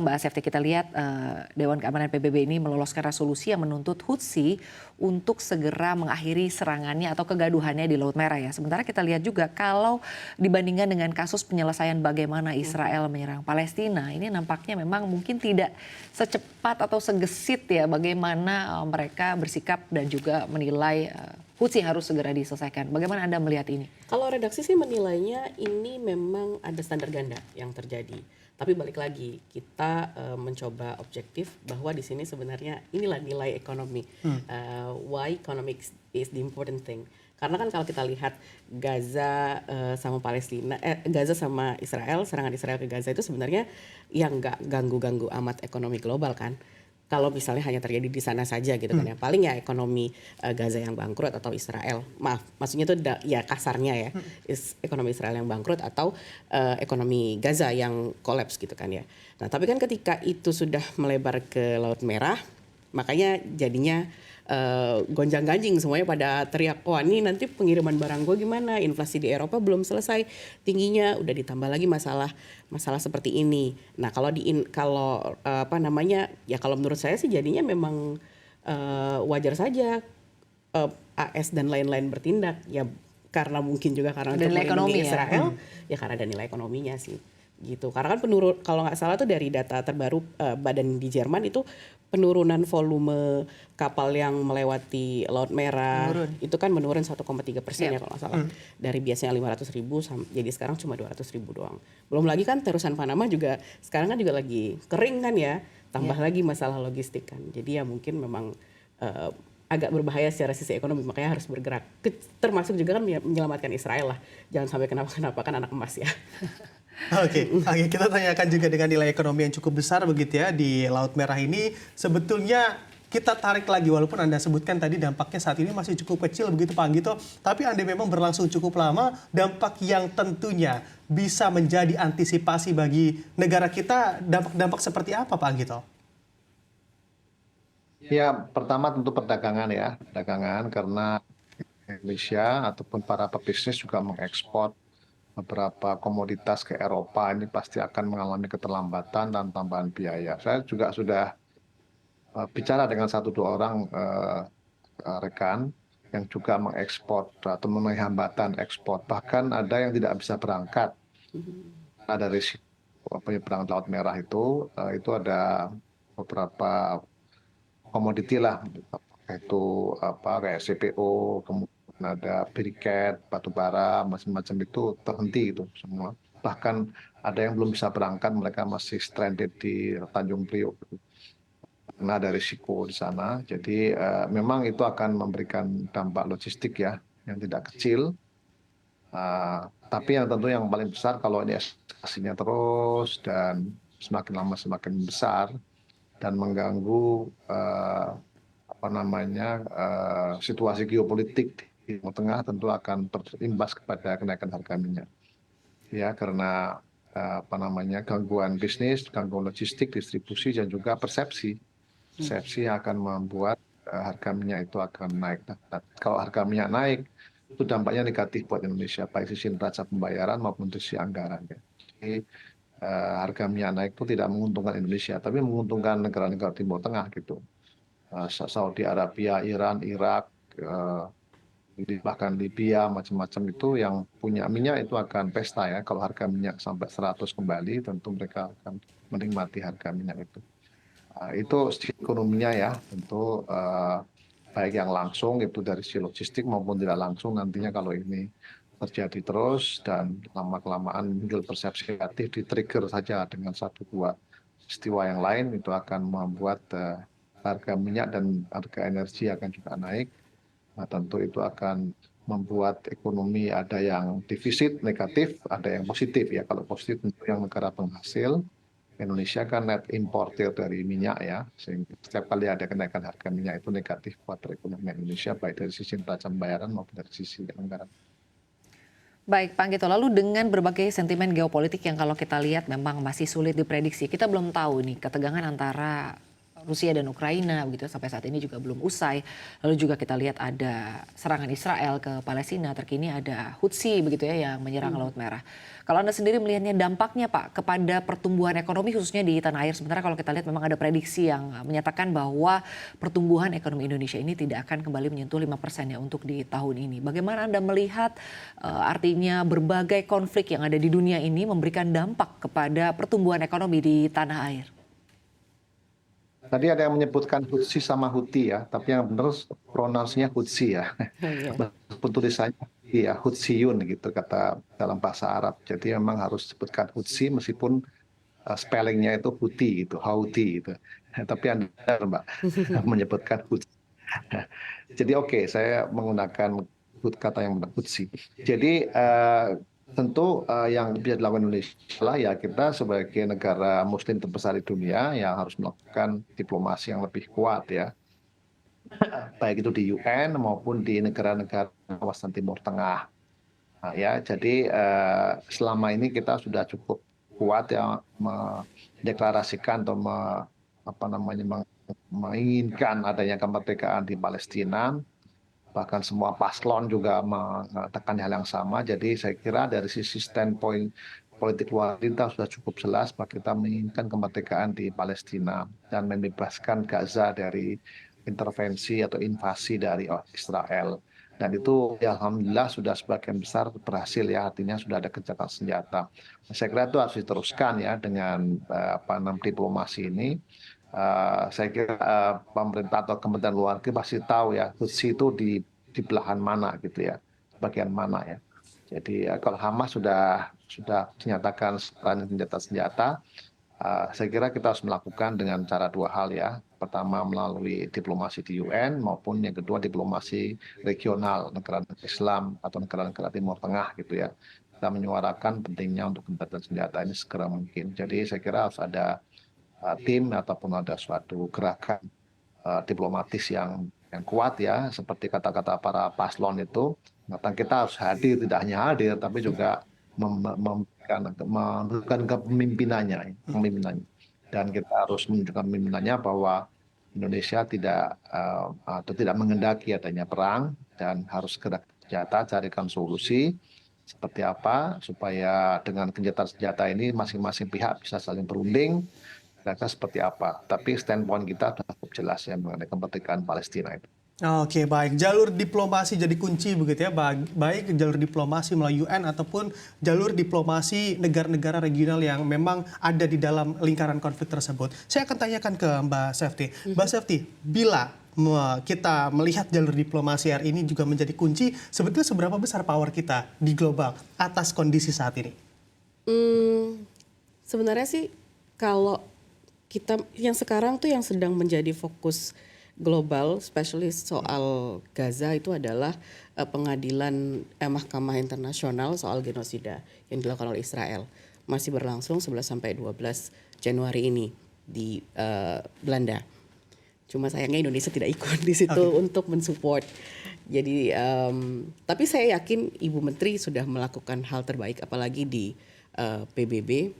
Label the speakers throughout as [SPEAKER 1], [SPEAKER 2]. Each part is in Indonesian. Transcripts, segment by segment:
[SPEAKER 1] Mbak Sefti, kita lihat Dewan Keamanan PBB ini meloloskan resolusi yang menuntut Hutsi untuk segera mengakhiri serangannya atau kegaduhannya di Laut Merah ya. Sementara kita lihat juga kalau dibandingkan dengan kasus penyelesaian bagaimana Israel menyerang Palestina, ini nampaknya memang mungkin tidak secepat atau segesit ya bagaimana mereka bersikap dan juga menilai Hutsi harus segera diselesaikan. Bagaimana Anda melihat ini?
[SPEAKER 2] Kalau redaksi sih menilainya ini memang ada standar ganda yang terjadi. Tapi balik lagi, kita mencoba objektif bahwa di sini sebenarnya inilah nilai ekonomi. Why economics is the important thing. Karena kan kalau kita lihat Gaza sama Palestina, Gaza sama Israel, serangan Israel ke Gaza itu sebenarnya yang nggak ganggu-ganggu amat ekonomi global kan. Kalau misalnya hanya terjadi di sana saja gitu kan ya, paling ya ekonomi Gaza yang bangkrut atau Israel, maksudnya itu ya kasarnya ya, ekonomi Israel yang bangkrut atau ekonomi Gaza yang kolaps gitu kan ya. Nah tapi kan ketika itu sudah melebar ke Laut Merah, makanya jadinya gonjang-ganjing semuanya pada teriak, wah ini nanti pengiriman barang gue gimana, inflasi di Eropa belum selesai tingginya, udah ditambah lagi masalah seperti ini. Nah kalau apa namanya ya, kalau menurut saya sih jadinya memang wajar saja AS dan lain-lain bertindak ya, karena mungkin juga karena untuk melindungi Israel ya karena ada nilai ekonominya sih gitu. Karena kan kalau nggak salah tuh dari data terbaru badan di Jerman itu penurunan volume kapal yang melewati Laut Merah itu kan menurun 1,3% ya kalau nggak salah. Dari biasanya 500.000 jadi sekarang cuma 200.000 doang. Belum lagi kan terusan Panama juga sekarang kan juga lagi kering kan ya, tambah lagi masalah logistik kan. Jadi ya mungkin memang agak berbahaya secara sisi ekonomi, makanya harus bergerak. Termasuk juga kan menyelamatkan Israel lah. Jangan sampai kenapa-kenapa kan anak emas ya.
[SPEAKER 3] Oke, kita tanyakan juga dengan nilai ekonomi yang cukup besar begitu ya di Laut Merah ini. Sebetulnya kita tarik lagi, walaupun Anda sebutkan tadi dampaknya saat ini masih cukup kecil begitu Pak Anggito. Tapi Anda memang berlangsung cukup lama, dampak yang tentunya bisa menjadi antisipasi bagi negara kita. Dampak seperti apa Pak Anggito?
[SPEAKER 4] Ya, pertama tentu perdagangan ya, perdagangan karena Indonesia ataupun para pebisnis juga mengekspor beberapa komoditas ke Eropa, ini pasti akan mengalami keterlambatan dan tambahan biaya. Saya juga sudah bicara dengan 1-2 orang rekan yang juga mengekspor atau memenuhi hambatan ekspor. Bahkan ada yang tidak bisa berangkat. Ada risiko penyeberangan Laut Merah itu ada beberapa komoditi lah, itu kayak CPO, kemudian ada beriket, batu bara, macam-macam itu terhenti itu semua. Bahkan ada yang belum bisa berangkat, mereka masih stranded di Tanjung Priok karena ada risiko di sana. Jadi memang itu akan memberikan dampak logistik ya yang tidak kecil. Tapi yang tentu yang paling besar kalau ini eskalasinya terus dan semakin lama semakin besar dan mengganggu situasi geopolitik di Timur Tengah, tentu akan berimbas kepada kenaikan harga minyak. Ya, karena gangguan bisnis, gangguan logistik, distribusi dan juga persepsi. Persepsi akan membuat harga minyak itu akan naik. Nah, kalau harga minyak naik, itu dampaknya negatif buat Indonesia, baik sisi neraca pembayaran maupun sisi anggaran. Ya. Jadi harga minyak naik itu tidak menguntungkan Indonesia, tapi menguntungkan negara-negara Timur Tengah gitu. Saudi Arabia, Iran, Irak, bahkan Libya, macam-macam itu yang punya minyak itu akan pesta ya. Kalau harga minyak sampai 100 kembali, tentu mereka akan menikmati harga minyak itu. Itu sisi ekonominya ya, tentu baik yang langsung itu dari sisi logistik maupun tidak langsung nantinya kalau ini terjadi terus dan lama-kelamaan muncul persepsi negatif, di-trigger saja dengan 1-2 peristiwa yang lain, itu akan membuat harga minyak dan harga energi akan juga naik. Nah, tentu itu akan membuat ekonomi ada yang defisit negatif, ada yang positif ya. Kalau positif tentu yang negara penghasil, Indonesia kan net importer dari minyak ya, sehingga setiap kali ada kenaikan harga minyak itu negatif buat perekonomian Indonesia, baik dari sisi neraca pembayaran maupun dari sisi anggaran.
[SPEAKER 1] Baik Pak Anggito, lalu dengan berbagai sentimen geopolitik yang kalau kita lihat memang masih sulit diprediksi, kita belum tahu nih ketegangan antara Rusia dan Ukraina begitu sampai saat ini juga belum usai. Lalu juga kita lihat ada serangan Israel ke Palestina, terkini ada Hutsi begitu ya yang menyerang Laut Merah. Kalau Anda sendiri melihatnya dampaknya Pak kepada pertumbuhan ekonomi khususnya di tanah air. Sementara kalau kita lihat memang ada prediksi yang menyatakan bahwa pertumbuhan ekonomi Indonesia ini tidak akan kembali menyentuh 5% ya untuk di tahun ini. Bagaimana Anda melihat artinya berbagai konflik yang ada di dunia ini memberikan dampak kepada pertumbuhan ekonomi di tanah air?
[SPEAKER 4] Tadi ada yang menyebutkan Hutsi sama Huti ya, tapi yang benar pronounsnya Hutsi ya.
[SPEAKER 2] Oh, iya.
[SPEAKER 4] Meskipun tulisannya ya Hutsiyun gitu kata dalam bahasa Arab. Jadi memang harus disebutkan Hutsi meskipun spellingnya itu Huti gitu, Houthi gitu. Tapi Anda benar, Mbak, menyebutkan Hutsi. Jadi oke, saya menggunakan kata yang benar, Hutsi. Jadi tentu yang bisa dilakukan Indonesia lah ya, kita sebagai negara Muslim terbesar di dunia yang harus melakukan diplomasi yang lebih kuat ya, baik itu di UN maupun di negara-negara kawasan Timur Tengah. Nah, ya, jadi selama ini kita sudah cukup kuat ya mendeklarasikan atau menginginkan adanya kemerdekaan di Palestina. Bahkan semua paslon juga mengatakan hal yang sama. Jadi saya kira dari sisi standpoint politik luar kita sudah cukup jelas bahwa kita menginginkan kemerdekaan di Palestina dan membebaskan Gaza dari intervensi atau invasi dari Israel. Dan itu ya, alhamdulillah sudah sebagian besar berhasil ya, artinya sudah ada gencatan senjata. Saya kira itu harus diteruskan ya dengan diplomasi ini. Saya kira pemerintah atau Kementerian Luar Negeri pasti tahu ya Hutsi itu di belahan mana gitu ya, bagian mana ya. Jadi kalau Hamas sudah dinyatakan senjata, saya kira kita harus melakukan dengan cara dua hal ya. Pertama melalui diplomasi di UN maupun yang kedua diplomasi regional negara Islam atau negara-negara Timur Tengah gitu ya. Kita menyuarakan pentingnya untuk gencatan senjata ini segera mungkin. Jadi saya kira harus ada tim ataupun ada suatu gerakan diplomatis yang kuat ya, seperti kata-kata para paslon itu. Kita harus hadir, tidak hanya hadir tapi juga menunjukkan kepemimpinannya. Dan kita harus menunjukkan pemimpinannya bahwa Indonesia tidak mengendaki adanya perang dan harus gerak senjata, carikan solusi seperti apa supaya dengan gencatan senjata ini masing-masing pihak bisa saling berunding kira-kira seperti apa. Tapi standpoint kita sudah cukup jelas ya mengenai kemerdekaan Palestina itu.
[SPEAKER 3] Oke, baik. Jalur diplomasi jadi kunci begitu ya, baik jalur diplomasi melalui UN ataupun jalur diplomasi negara-negara regional yang memang ada di dalam lingkaran konflik tersebut. Saya akan tanyakan ke Mbak Sefty. Mbak Sefty, bila kita melihat jalur diplomasi hari ini juga menjadi kunci, sebetulnya seberapa besar power kita di global atas kondisi saat ini?
[SPEAKER 2] Sebenarnya sih kalau kita yang sekarang tuh yang sedang menjadi fokus global, especially soal Gaza itu adalah pengadilan Mahkamah Internasional soal genosida yang dilakukan oleh Israel. Masih berlangsung 11 sampai 12 Januari ini di Belanda. Cuma sayangnya Indonesia tidak ikut di situ untuk mensupport. Jadi tapi saya yakin Ibu Menteri sudah melakukan hal terbaik, apalagi di PBB.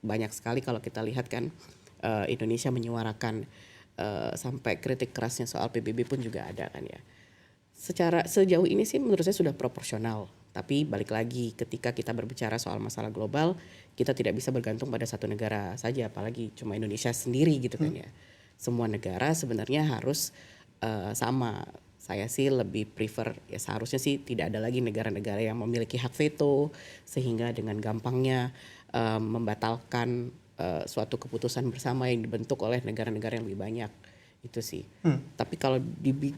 [SPEAKER 2] Banyak sekali kalau kita lihat kan Indonesia menyuarakan sampai kritik kerasnya soal PBB pun juga ada kan ya. Sejauh ini sih menurut saya sudah proporsional. Tapi balik lagi ketika kita berbicara soal masalah global, kita tidak bisa bergantung pada satu negara saja, apalagi cuma Indonesia sendiri gitu kan ya. Semua negara sebenarnya harus sama. Saya sih lebih prefer ya seharusnya sih tidak ada lagi negara-negara yang memiliki hak veto sehingga dengan gampangnya membatalkan suatu keputusan bersama yang dibentuk oleh negara-negara yang lebih banyak. Itu sih. Tapi kalau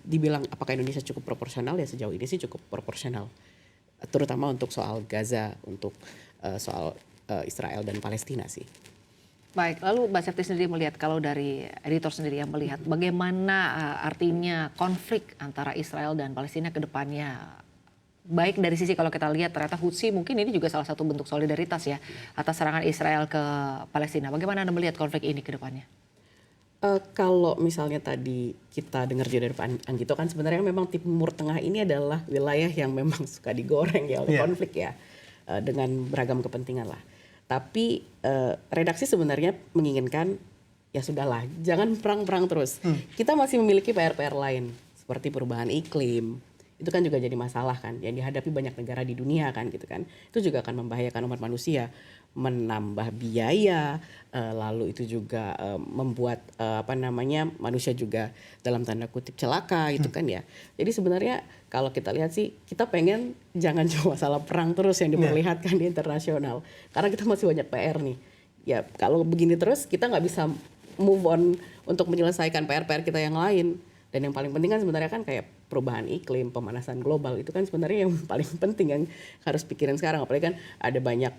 [SPEAKER 2] dibilang apakah Indonesia cukup proporsional, ya sejauh ini sih cukup proporsional. Terutama untuk soal Gaza, untuk soal Israel dan Palestina sih.
[SPEAKER 1] Baik, lalu Mbak Sefty sendiri melihat, kalau dari editor sendiri yang melihat bagaimana artinya konflik antara Israel dan Palestina ke depannya. Baik dari sisi kalau kita lihat ternyata Hutsi mungkin ini juga salah satu bentuk solidaritas ya atas serangan Israel ke Palestina. Bagaimana Anda melihat konflik ini ke depannya?
[SPEAKER 2] Kalau misalnya tadi kita dengar juga dari Pak Anggito kan sebenarnya memang Timur Tengah ini adalah wilayah yang memang suka digoreng ya oleh konflik ya dengan beragam kepentingan lah. Tapi redaksi sebenarnya menginginkan ya sudahlah, jangan perang-perang terus. Kita masih memiliki PR-PR lain seperti perubahan iklim. Itu kan juga jadi masalah kan yang dihadapi banyak negara di dunia kan gitu kan. Itu juga akan membahayakan umat manusia, menambah biaya, lalu itu juga membuat manusia juga dalam tanda kutip celaka gitu kan ya. Jadi sebenarnya kalau kita lihat sih kita pengen jangan cuma masalah perang terus yang diperlihatkan di internasional. Karena kita masih banyak PR nih. Ya kalau begini terus kita nggak bisa move on untuk menyelesaikan PR-PR kita yang lain. Dan yang paling penting kan sebenarnya kan kayak perubahan iklim, pemanasan global itu kan sebenarnya yang paling penting yang harus pikirin sekarang. Apalagi kan ada banyak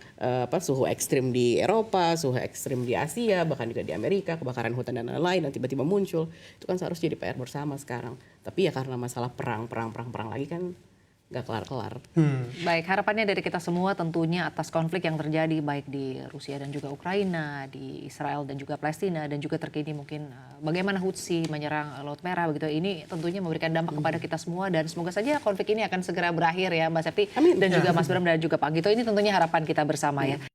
[SPEAKER 2] suhu ekstrim di Eropa, suhu ekstrim di Asia, bahkan juga di Amerika, kebakaran hutan dan lain-lain yang tiba-tiba muncul. Itu kan seharusnya jadi PR bersama sekarang. Tapi ya karena masalah perang lagi kan nggak kelar-kelar.
[SPEAKER 1] Baik, harapannya dari kita semua tentunya atas konflik yang terjadi baik di Rusia dan juga Ukraina, di Israel dan juga Palestina, dan juga terkini mungkin bagaimana Hutsi menyerang Laut Merah begitu. Ini tentunya memberikan dampak kepada kita semua dan semoga saja konflik ini akan segera berakhir ya Mbak Septi dan juga Mas Bram dan juga Pak Gito. Ini tentunya harapan kita bersama ya.